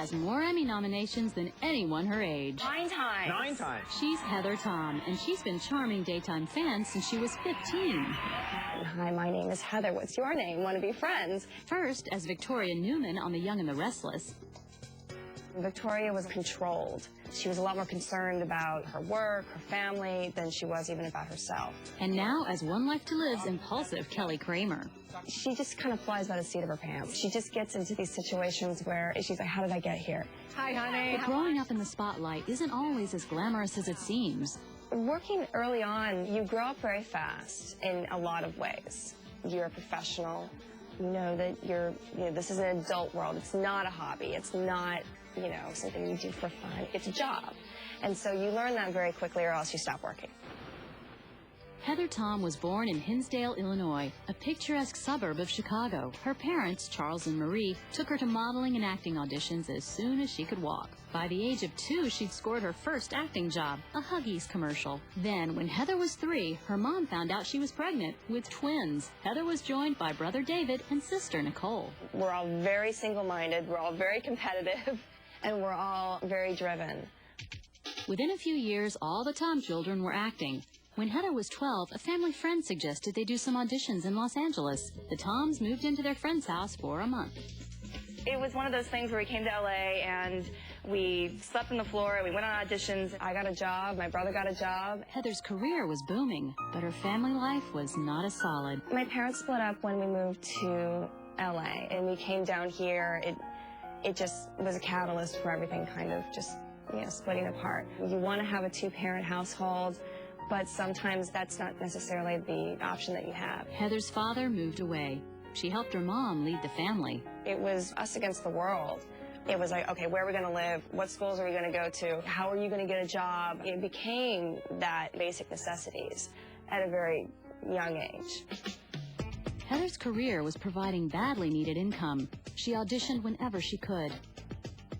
has more Emmy nominations than anyone her age. 9 times. 9 times. She's Heather Tom, and she's been charming daytime fans since she was 15. Hi, my name is Heather. What's your name? Want to be friends? First, as Victoria Newman on The Young and the Restless. Victoria was controlled. She was a lot more concerned about her work, her family, than she was even about herself. And now, as One Life to Live's impulsive Kelly Kramer. She just kind of flies by the seat of her pants. She just gets into these situations where she's like, how did I get here? Hi, honey. But growing up in the spotlight isn't always as glamorous as it seems. Working early on, you grow up very fast in a lot of ways. You're a professional. You know that this is an adult world. It's not a hobby. It's not, something you do for fun. It's a job. And so you learn that very quickly or else you stop working. Heather Tom was born in Hinsdale, Illinois, a picturesque suburb of Chicago. Her parents, Charles and Marie, took her to modeling and acting auditions as soon as she could walk. By the age of 2, she'd scored her first acting job, a Huggies commercial. Then, when Heather was 3, her mom found out she was pregnant with twins. Heather was joined by brother David and sister Nicole. We're all very single-minded, we're all very competitive, and we're all very driven. Within a few years, all the Tom children were acting. When Heather was 12, a family friend suggested they do some auditions in Los Angeles. The Toms moved into their friend's house for a month. It was one of those things where we came to LA and we slept on the floor, we went on auditions. I got a job, my brother got a job. Heather's career was booming, but her family life was not as solid. My parents split up when we moved to LA and we came down here. It just was a catalyst for everything kind of just, splitting apart. You want to have a 2-parent household, but sometimes that's not necessarily the option that you have. Heather's father moved away. She helped her mom lead the family. It was us against the world. It was like, okay, where are we going to live? What schools are we going to go to? How are you going to get a job? It became that basic necessities at a very young age. Heather's career was providing badly needed income. She auditioned whenever she could.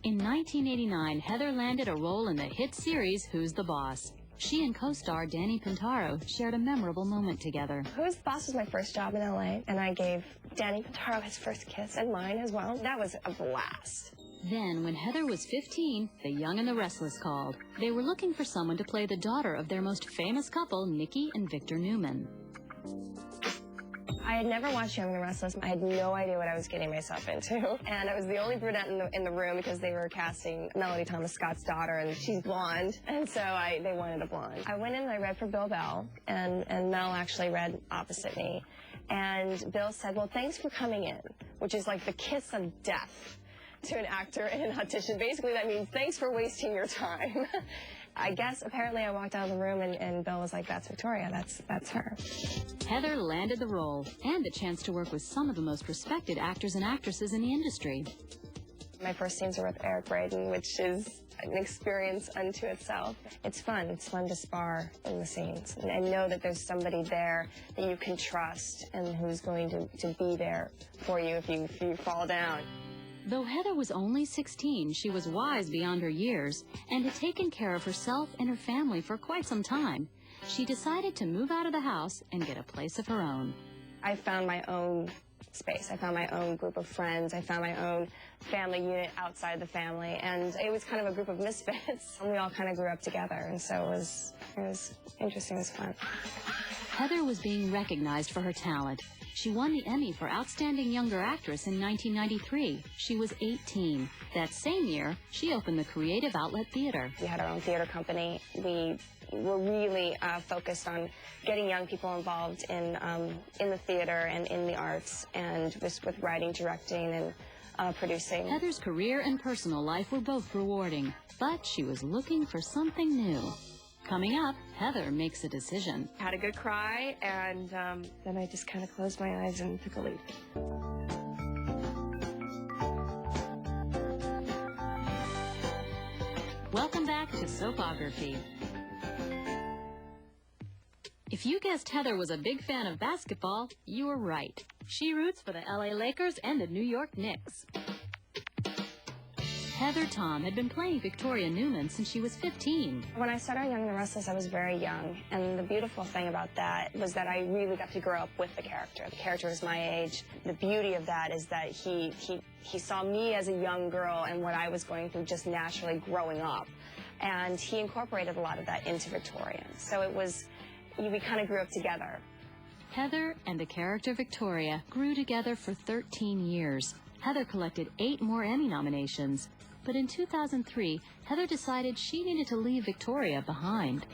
In 1989, Heather landed a role in the hit series Who's the Boss? She and co-star Danny Pintaro shared a memorable moment together. Who's the Boss was my first job in LA, and I gave Danny Pintaro his first kiss, and mine as well. That was a blast. Then, when Heather was 15, The Young and the Restless called. They were looking for someone to play the daughter of their most famous couple, Nikki and Victor Newman. I had never watched Young and the Restless. I had no idea what I was getting myself into. And I was the only brunette in the room because they were casting Melody Thomas Scott's daughter, and she's blonde. And so they wanted a blonde. I went in and I read for Bill Bell, and Mel actually read opposite me. And Bill said, well, thanks for coming in, which is like the kiss of death to an actor in an audition. Basically, that means thanks for wasting your time. I guess apparently I walked out of the room and Bill was like, that's Victoria, that's her. Heather landed the role and the chance to work with some of the most respected actors and actresses in the industry. My first scenes were with Eric Braeden, which is an experience unto itself. It's fun to spar in the scenes. And I know that there's somebody there that you can trust and who's going to be there for you if you fall down. Though Heather was only 16, she was wise beyond her years and had taken care of herself and her family for quite some time. She decided to move out of the house and get a place of her own. I found my own space. I found my own group of friends. I found my own family unit outside the family, and it was kind of a group of misfits. And we all kind of grew up together, and so it was interesting. It was fun. Heather was being recognized for her talent. She won the Emmy for Outstanding Younger Actress in 1993. She was 18. That same year, she opened the Creative Outlet Theater. We had our own theater company. We were really focused on getting young people involved in the theater and in the arts, and just with writing, directing, and producing. Heather's career and personal life were both rewarding, but she was looking for something new. Coming up, Heather makes a decision. Had a good cry, and then I just kind of closed my eyes and took a leap. Welcome back to Soapography. If you guessed Heather was a big fan of basketball, you were right. She roots for the LA Lakers and the New York Knicks. Heather Tom had been playing Victoria Newman since she was 15. When I started on Young and the Restless, I was very young, and the beautiful thing about that was that I really got to grow up with the character. The character was my age. The beauty of that is that he saw me as a young girl and what I was going through just naturally growing up, and he incorporated a lot of that into Victoria. So it was, we kind of grew up together. Heather and the character Victoria grew together for 13 years. Heather collected 8 more Emmy nominations. But in 2003, Heather decided she needed to leave Victoria behind.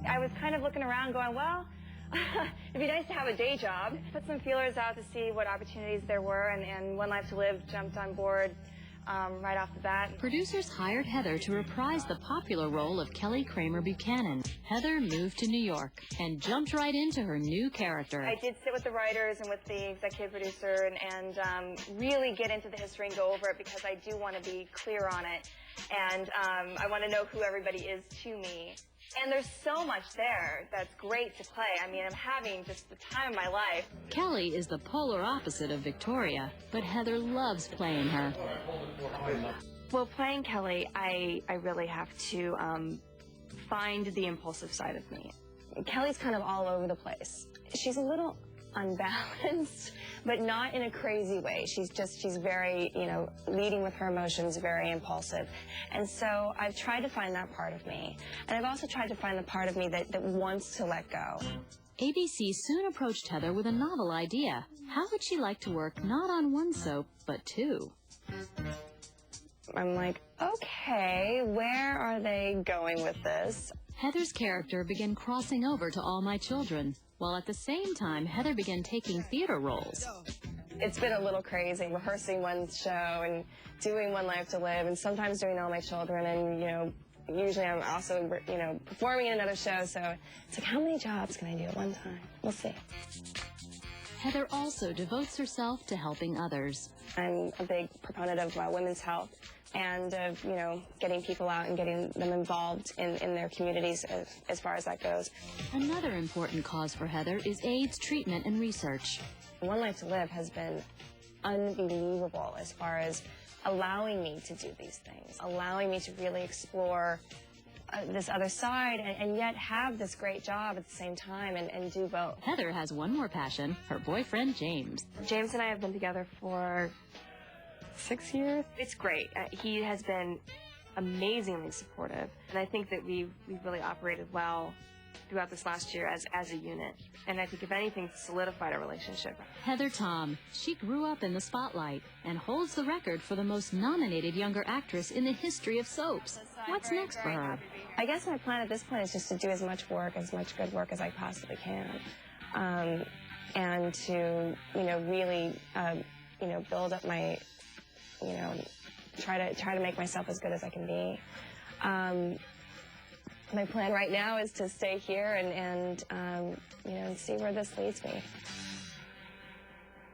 I was kind of looking around going, well, it'd be nice to have a day job. Put some feelers out to see what opportunities there were, and One Life to Live jumped on board right off the bat. Producers hired Heather to reprise the popular role of Kelly Kramer Buchanan. Heather moved to New York and jumped right into her new character. I did sit with the writers and with the executive producer and really get into the history and go over it because I do want to be clear on it. And I want to know who everybody is to me. And there's so much there that's great to play. I mean, I'm having just the time of my life. Kelly is the polar opposite of Victoria, but Heather loves playing her. Well, playing Kelly, I really have to find the impulsive side of me. Kelly's kind of all over the place. She's a little unbalanced, but not in a crazy way. She's very, leading with her emotions, very impulsive. And so I've tried to find that part of me. And I've also tried to find the part of me that wants to let go. ABC soon approached Heather with a novel idea. How would she like to work not on one soap, but 2? I'm like, okay, where are they going with this? Heather's character began crossing over to All My Children, while at the same time, Heather began taking theater roles. It's been a little crazy, rehearsing one show and doing One Life to Live, and sometimes doing All My Children, and, usually I'm also, performing in another show, so it's like, how many jobs can I do at one time? We'll see. Heather also devotes herself to helping others. I'm a big proponent of women's health and of, getting people out and getting them involved in their communities as far as that goes. Another important cause for Heather is AIDS treatment and research. One Life to Live has been unbelievable as far as allowing me to do these things, allowing me to really explore this other side and yet have this great job at the same time and do both. Heather has one more passion, her boyfriend James. James and I have been together for 6 years. It's great. He has been amazingly supportive, and I think that we've really operated well throughout this last year as a unit. And I think, if anything, solidified our relationship. Heather Tom. She grew up in the spotlight and holds the record for the most nominated younger actress in the history of soaps. What's next for her? I guess my plan at this point is just to do as much work, as much good work as I possibly can. And to, really, build up my, try to make myself as good as I can be. My plan right now is to stay here and see where this leads me.